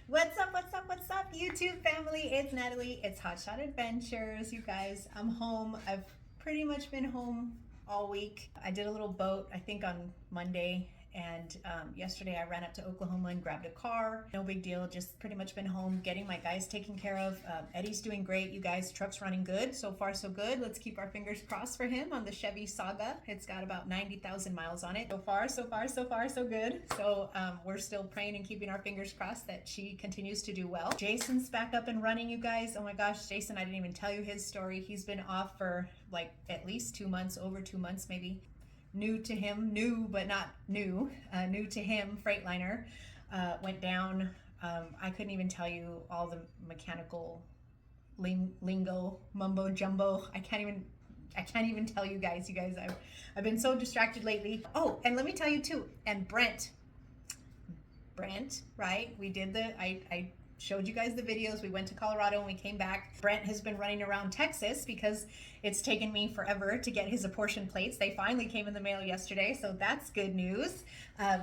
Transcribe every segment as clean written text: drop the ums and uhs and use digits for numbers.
What's up, YouTube family? It's Natalie. It's Hotshot Adventures. You guys, I'm home. I've pretty much been home all week. I did a little boat, I think on Monday, and yesterday I ran up to Oklahoma and grabbed a car. No big deal, just pretty much been home getting my guys taken care of. Eddie's doing great, you guys. Truck's running good. So far, so good. Let's keep our fingers crossed for him on the Chevy Saga. It's got about 90,000 miles on it. So far, so good. So we're still praying and keeping our fingers crossed that she continues to do well. Jason's back up and running, you guys. Oh my gosh, Jason, I didn't even tell you his story. He's been off for like at least 2 months, over 2 months maybe. New to him, new but not new, new to him, Freightliner went down. I couldn't even tell you all the mechanical lingo, mumbo jumbo. I can't even tell you guys. I've been so distracted lately. Oh, and let me tell you too, and Brent, right? We did I showed you guys the videos. We went to Colorado and we came back. Brent has been running around Texas because it's taken me forever to get his apportion plates. They finally came in the mail yesterday, so that's good news.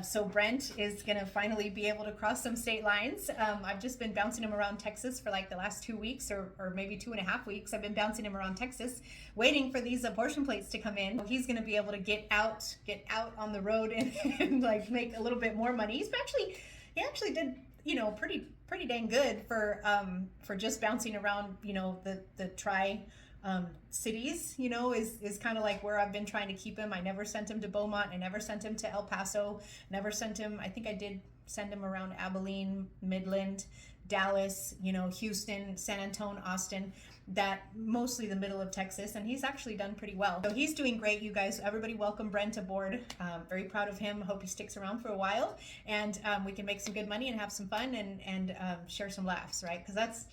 So Brent is gonna finally be able to cross some state lines. I've just been bouncing him around Texas for like the last 2 weeks or maybe 2.5 weeks. I've been bouncing him around Texas, waiting for these apportion plates to come in. He's gonna be able to get out on the road and like make a little bit more money. He actually did, pretty dang good for just bouncing around, the tri cities, is kind of like where I've been trying to keep him. I never sent him to Beaumont. I never sent him to El Paso. Never sent him. I think I did send him around Abilene, Midland, Dallas, Houston, San Antonio, Austin, that mostly the middle of Texas, and he's actually done pretty well. So he's doing great, you guys. Everybody welcome Brent aboard. Very proud of him. Hope he sticks around for a while, and we can make some good money and have some fun and share some laughs, right? Because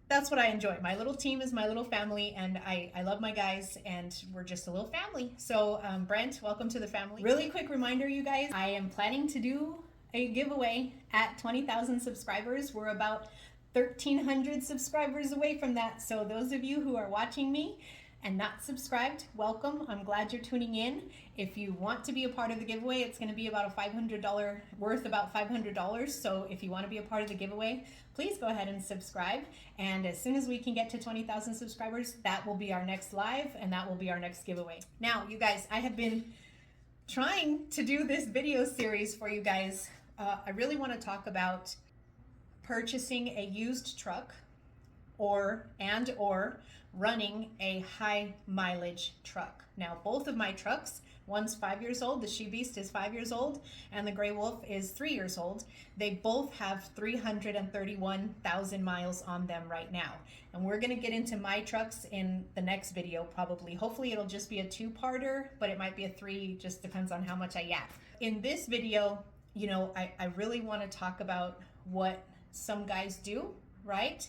that's what I enjoy. My little team is my little family, and I love my guys, and we're just a little family. So Brent, welcome to the family. Really quick reminder, you guys, I am planning to do a giveaway at 20,000 subscribers. We're about 1,300 subscribers away from that. So those of you who are watching me and not subscribed, welcome. I'm glad you're tuning in. If you want to be a part of the giveaway, it's going to be about a $500 worth, about $500. So if you want to be a part of the giveaway, please go ahead and subscribe. And as soon as we can get to 20,000 subscribers, that will be our next live, and that will be our next giveaway. Now, you guys, I have been trying to do this video series for you guys. I really want to talk about purchasing a used truck or running a high mileage truck. Now, both of my trucks, one's 5 years old, the She Beast is 5 years old, and the Gray Wolf is 3 years old. They both have 331,000 miles on them right now. And we're gonna get into my trucks in the next video probably. Hopefully it'll just be a 2-parter, but it might be a 3, just depends on how much I yap. In this video, I really wanna talk about what some guys do, right?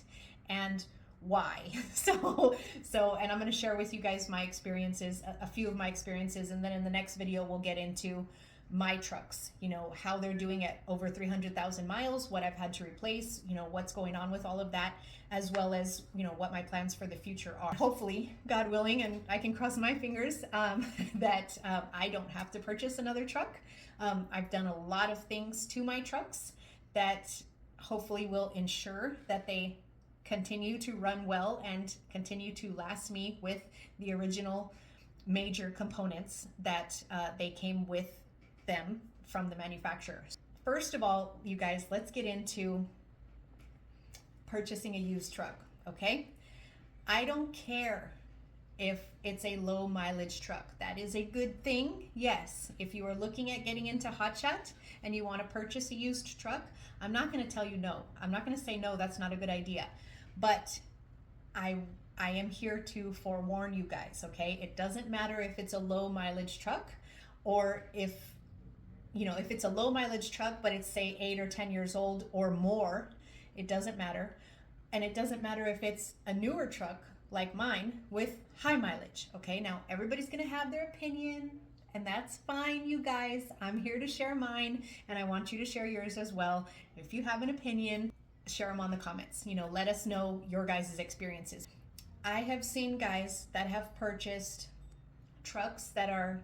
And why. So and I'm going to share with you guys my experiences, a few of my experiences, and then in the next video we'll get into my trucks, how they're doing at over 300,000 miles, what I've had to replace, what's going on with all of that, as well as what my plans for the future are. Hopefully, God willing, and I can cross my fingers, that I don't have to purchase another truck. I've done a lot of things to my trucks that hopefully will ensure that they continue to run well and continue to last me with the original major components that they came with them from the manufacturer. First of all, you guys, let's get into purchasing a used truck, okay? I don't care if it's a low mileage truck. That is a good thing, yes. If you are looking at getting into Hotshot and you want to purchase a used truck, I'm not going to tell you no. I'm not going to say no, that's not a good idea. But I am here to forewarn you guys, okay? It doesn't matter if it's a low mileage truck or if it's a low mileage truck, but it's say 8 or 10 years old or more, it doesn't matter. And it doesn't matter if it's a newer truck like mine with high mileage, okay? Now, everybody's gonna have their opinion, and that's fine, you guys. I'm here to share mine, and I want you to share yours as well. If you have an opinion, share them on the comments. Let us know your guys' experiences. I have seen guys that have purchased trucks that are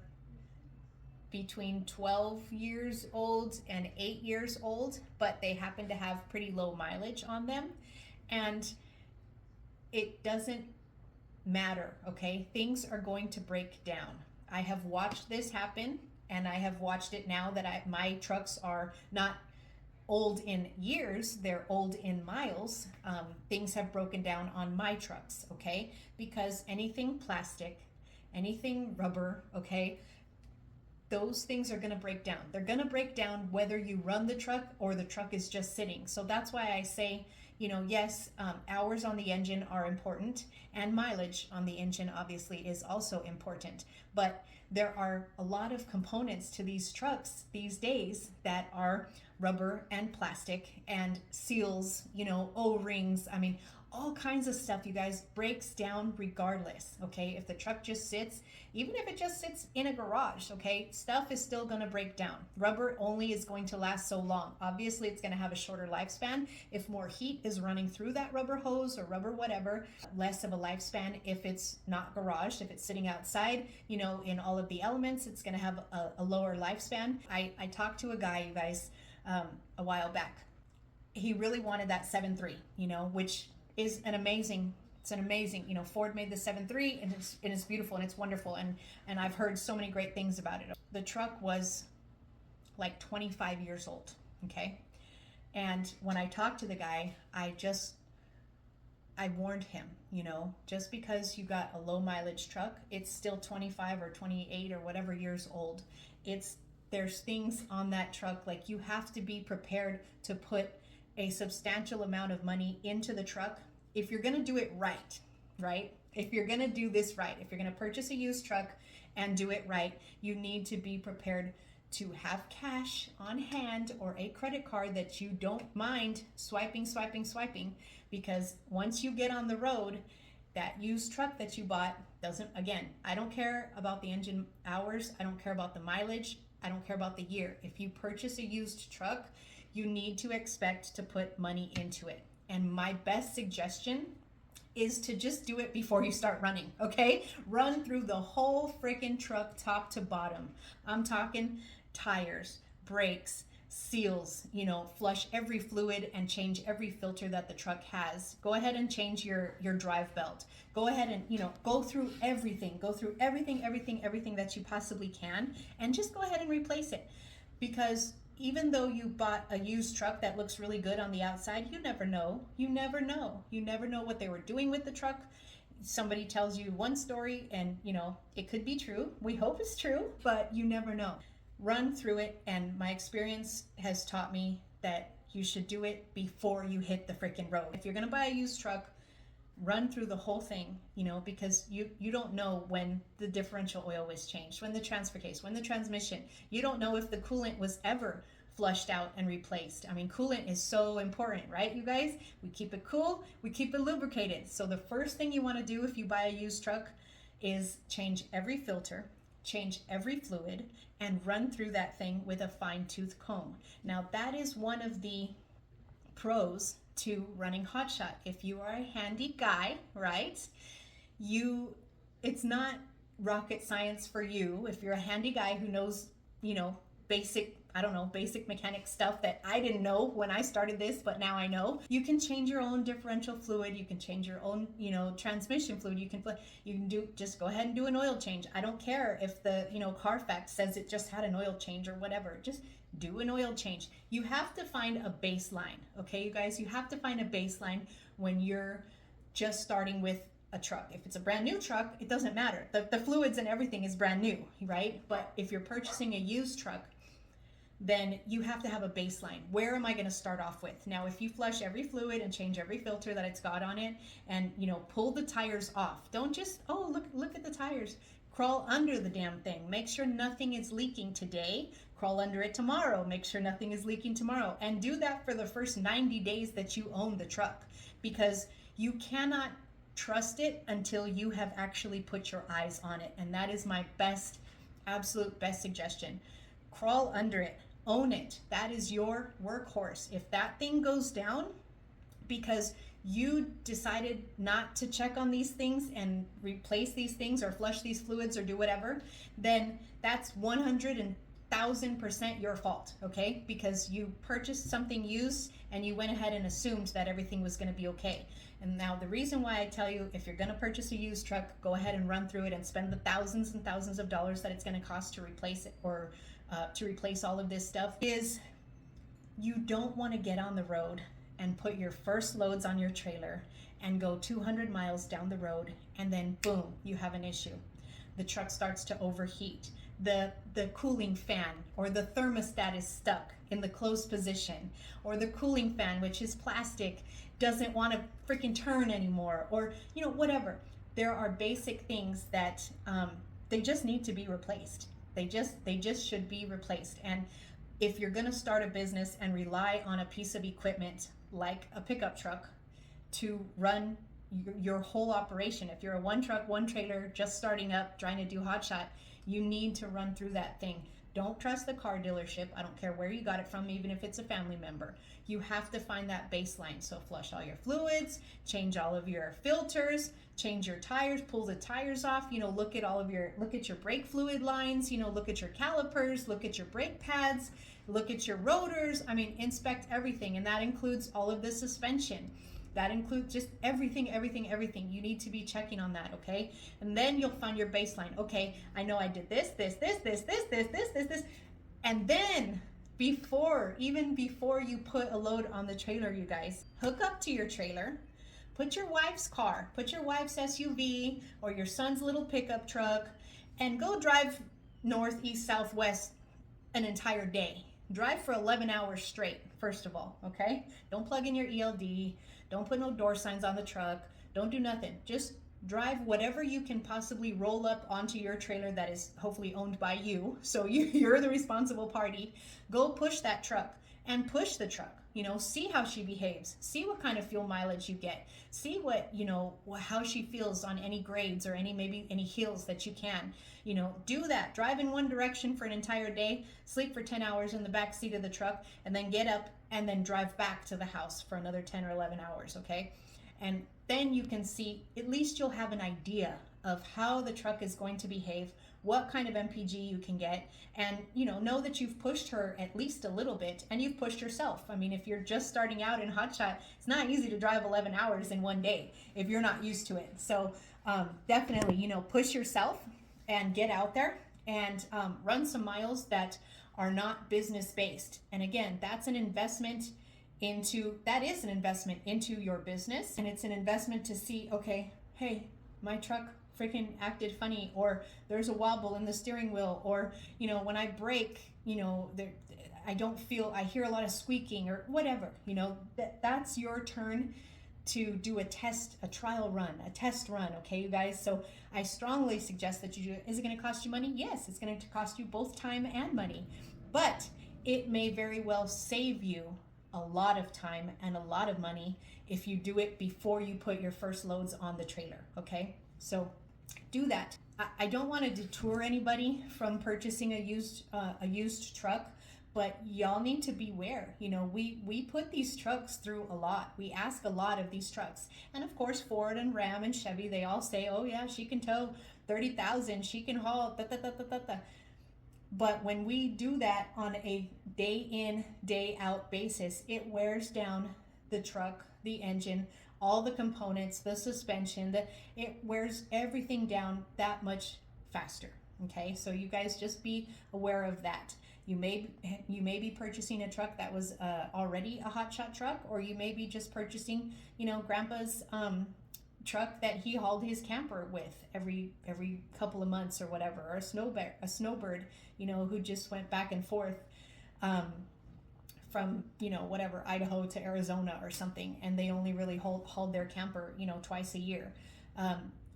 between 12 years old and 8 years old, but they happen to have pretty low mileage on them. And it doesn't matter, okay? Things are going to break down. I have watched this happen, and I have watched it now that my trucks are not old in years, they're old in miles. Things have broken down on my trucks, okay? Because anything plastic, anything rubber, okay, those things are going to break down. They're going to break down whether you run the truck or the truck is just sitting. So that's why I say, you know, yes, hours on the engine are important, and mileage on the engine obviously is also important. But there are a lot of components to these trucks these days that are rubber and plastic and seals, you know, O-rings. I mean, all kinds of stuff, you guys, breaks down regardless, okay? If the truck just sits, even if it just sits in a garage, okay, stuff is still gonna break down. Rubber only is going to last so long. Obviously, it's gonna have a shorter lifespan. If more heat is running through that rubber hose or rubber whatever, less of a lifespan if it's not garaged. If it's sitting outside, you know, in all of the elements, it's gonna have a lower lifespan. I talked to a guy, you guys, a while back. He really wanted that 7.3, you know, which is an amazing, you know, Ford made the 7.3, and it's beautiful and it's wonderful, and I've heard so many great things about it. The truck was like 25 years old, okay? And when I talked to the guy, I warned him, you know, just because you got a low mileage truck, it's still 25 or 28 or whatever years old. There's things on that truck, like you have to be prepared to put a substantial amount of money into the truck if you're going to do it right? If you're going to do this right, if you're going to purchase a used truck and do it right, you need to be prepared to have cash on hand or a credit card that you don't mind swiping, because once you get on the road, that used truck that you bought doesn't, again, I don't care about the engine hours, I don't care about the mileage, I don't care about the year. If you purchase a used truck, you need to expect to put money into it. And my best suggestion is to just do it before you start running, okay? Run through the whole freaking truck top to bottom. I'm talking tires, brakes, seals, you know, flush every fluid and change every filter that the truck has. Go ahead and change your drive belt. Go ahead and, you know, go through everything that you possibly can, and just go ahead and replace it. Because even though you bought a used truck that looks really good on the outside, you never know what they were doing with the truck. Somebody tells you one story and, you know, it could be true. We hope it's true, but you never know. Run through it, and my experience has taught me that you should do it before you hit the freaking road. If you're gonna buy a used truck, run through the whole thing, you know, because you don't know when the differential oil was changed, when the transfer case, when the transmission. You don't know if the coolant was ever flushed out and replaced. I mean, coolant is so important, right, you guys? We keep it cool, we keep it lubricated. So the first thing you want to do if you buy a used truck is change every filter, change every fluid, and run through that thing with a fine-tooth comb. Now, that is one of the pros to running Hotshot. If you are a handy guy, right, it's not rocket science for you. If you're a handy guy who knows, you know, basic mechanic stuff that I didn't know when I started this, but now I know. You can change your own differential fluid. You can change your own, you know, transmission fluid. You can just go ahead and do an oil change. I don't care if the, you know, Carfax says it just had an oil change or whatever. Just do an oil change. You have to find a baseline, okay, you guys? You have to find a baseline when you're just starting with a truck. If it's a brand new truck, it doesn't matter. The fluids and everything is brand new, right? But if you're purchasing a used truck, then you have to have a baseline. Where am I going to start off with? Now, if you flush every fluid and change every filter that it's got on it, and, you know, pull the tires off. Don't just, oh, look at the tires. Crawl under the damn thing. Make sure nothing is leaking today. Crawl under it tomorrow. Make sure nothing is leaking tomorrow. And do that for the first 90 days that you own the truck, because you cannot trust it until you have actually put your eyes on it. And that is my absolute best suggestion. Crawl under it. Own it. That is your workhorse. If that thing goes down because you decided not to check on these things and replace these things or flush these fluids or do whatever, then that's 110% 1,000% your fault, okay? Because you purchased something used and you went ahead and assumed that everything was going to be okay. And now the reason why I tell you, if you're going to purchase a used truck, go ahead and run through it and spend the thousands and thousands of dollars that it's going to cost to replace it, or to replace all of this stuff, is you don't want to get on the road and put your first loads on your trailer and go 200 miles down the road and then boom, you have an issue. The truck starts to overheat. The cooling fan or the thermostat is stuck in the closed position, or the cooling fan, which is plastic, doesn't want to freaking turn anymore, or whatever. There are basic things that they just need to be replaced. They just should be replaced. And if you're going to start a business and rely on a piece of equipment like a pickup truck to run your whole operation, if you're a one truck, one trailer, just starting up, trying to do Hotshot, you need to run through that thing. Don't trust the car dealership. I don't care where you got it from, even if it's a family member. You have to find that baseline. So flush all your fluids, change all of your filters, change your tires, pull the tires off, look at your brake fluid lines, look at your calipers, look at your brake pads, look at your rotors. Inspect everything. And that includes all of the suspension. That includes just everything. You need to be checking on that, okay? And then you'll find your baseline. Okay, I know I did this. And then even before you put a load on the trailer, you guys, hook up to your trailer, put your wife's car, put your wife's SUV or your son's little pickup truck, and go drive north, east, south, west an entire day. Drive for 11 hours straight, first of all, okay? Don't plug in your ELD. Don't put no door signs on the truck. Don't do nothing. Just drive whatever you can possibly roll up onto your trailer that is hopefully owned by you. So you're the responsible party. Go push that truck and push the truck. See how she behaves. See what kind of fuel mileage you get. See how she feels on any grades or maybe any hills that you can. Do that. Drive in one direction for an entire day, sleep for 10 hours in the back seat of the truck, and then get up and then drive back to the house for another 10 or 11 hours, okay? And then you can see, at least you'll have an idea of how the truck is going to behave, what kind of MPG you can get, and know that you've pushed her at least a little bit, and you've pushed yourself. If you're just starting out in Hotshot, it's not easy to drive 11 hours in one day if you're not used to it. So definitely, push yourself and get out there and run some miles that are not business based. And again, that's an investment into your business, and it's an investment to see, okay, hey, my truck freaking acted funny, or there's a wobble in the steering wheel, or when I brake, I hear a lot of squeaking or whatever. That's your turn to do a trial run, a test run, okay, you guys? So I strongly suggest that you do it. Is it going to cost you money? Yes, it's going to cost you both time and money, but it may very well save you a lot of time and a lot of money if you do it before you put your first loads on the trailer, okay? So do that. I don't want to detour anybody from purchasing a used truck, but y'all need to beware. We put these trucks through a lot. We ask a lot of these trucks. And of course, Ford and Ram and Chevy, they all say, oh yeah, she can tow 30,000, she can haul, But when we do that on a day in, day out basis, it wears down the truck, the engine, all the components, the suspension, it wears everything down that much faster. Okay, so you guys just be aware of that. You may be purchasing a truck that was already a Hotshot truck, or you may be just purchasing, Grandpa's truck that he hauled his camper with every couple of months or whatever, or a snowbird, who just went back and forth from whatever, Idaho to Arizona or something, and they only really hauled their camper twice a year,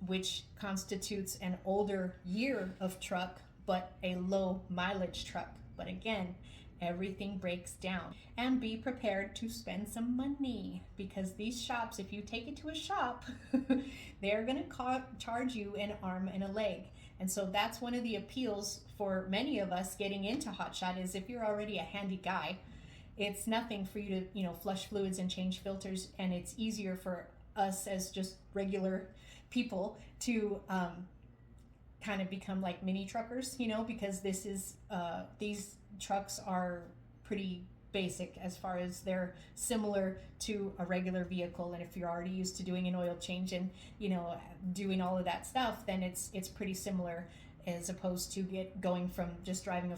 which constitutes an older year of truck but a low mileage truck. But again, everything breaks down. And be prepared to spend some money, because these shops, if you take it to a shop, they're going to charge you an arm and a leg. And so that's one of the appeals for many of us getting into Hotshot, is if you're already a handy guy, it's nothing for you to flush fluids and change filters, and it's easier for us as just regular people to kind of become like mini truckers, you know, because this is these trucks are pretty basic as far as they're similar to a regular vehicle, and if you're already used to doing an oil change and, you know, doing all of that stuff, then it's pretty similar, as opposed to going from just driving a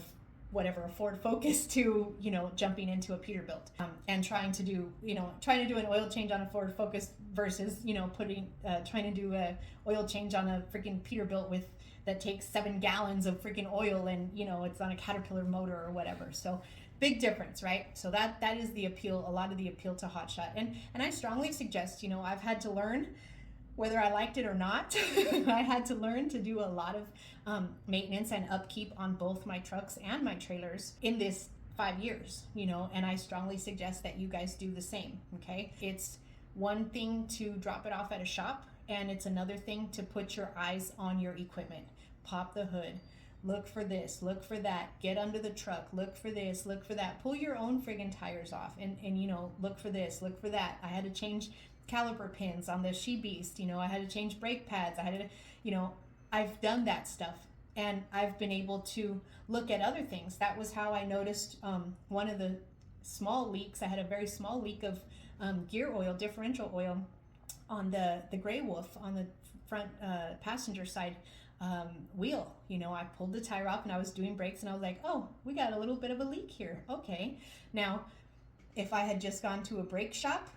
Ford Focus to, you know, jumping into a Peterbilt, and trying to do an oil change on a Ford Focus versus, you know, trying to do a oil change on a freaking Peterbilt that takes 7 gallons of freaking oil, and, you know, it's on a Caterpillar motor or whatever. So big difference, right? So that is the appeal, a lot of the appeal to Hotshot. And I strongly suggest, you know, I've had to learn, whether I liked it or not, I had to learn to do a lot of maintenance and upkeep on both my trucks and my trailers in this 5 years, you know, and I strongly suggest that you guys do the same, okay? It's one thing to drop it off at a shop, and it's another thing to put your eyes on your equipment. Pop the hood, look for this, look for that, get under the truck, look for this, look for that, pull your own friggin' tires off, and you know, look for this, look for that. I had to change caliper pins on the She Beast, you know, I had to change brake pads, I had to, you know, I've done that stuff, and I've been able to look at other things. That was how I noticed one of the small leaks. I had a very small leak of gear oil, differential oil, on the Grey Wolf on the front passenger side wheel. You know, I pulled the tire off and I was doing brakes, and I was like, oh, we got a little bit of a leak here. Okay. Now, if I had just gone to a brake shop,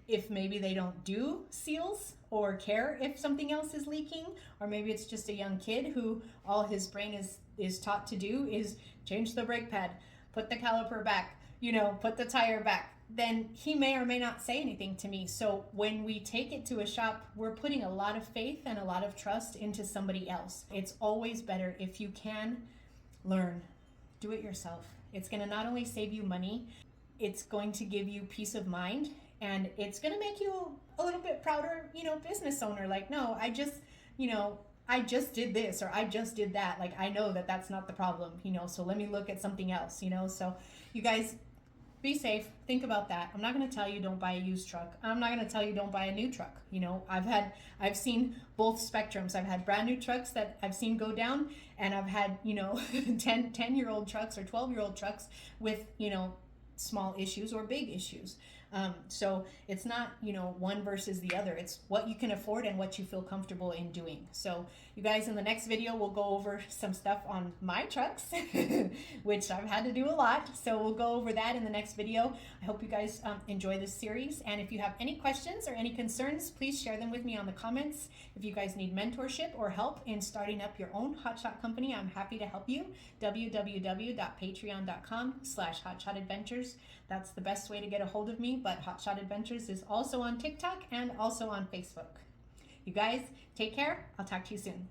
if maybe they don't do seals or care if something else is leaking, or maybe it's just a young kid who all his brain is taught to do is change the brake pad, put the caliper back, you know, put the tire back, then he may or may not say anything to me. So when we take it to a shop, we're putting a lot of faith and a lot of trust into somebody else. It's always better if you can learn, do it yourself. It's going to not only save you money, it's going to give you peace of mind, and it's going to make you a little bit prouder, you know, business owner. Like, no, I just did this, or I just did that. Like, I know that that's not the problem, you know, so let me look at something else, you know. So you guys, be safe. Think about that. I'm not going to tell you don't buy a used truck. I'm not going to tell you don't buy a new truck. You know, I've seen both spectrums. I've had brand new trucks that I've seen go down, and I've had, you know, 10-year-old trucks or 12-year-old trucks with, you know, small issues or big issues. So it's not, you know, one versus the other. It's what you can afford and what you feel comfortable in doing. So you guys, in the next video, we'll go over some stuff on my trucks, which I've had to do a lot. So we'll go over that in the next video. I hope you guys enjoy this series. And if you have any questions or any concerns, please share them with me on the comments. If you guys need mentorship or help in starting up your own hotshot company, I'm happy to help you. www.patreon.com/hotshotadventures. That's the best way to get a hold of me, but Hotshot Adventures is also on TikTok and also on Facebook. You guys, take care. I'll talk to you soon.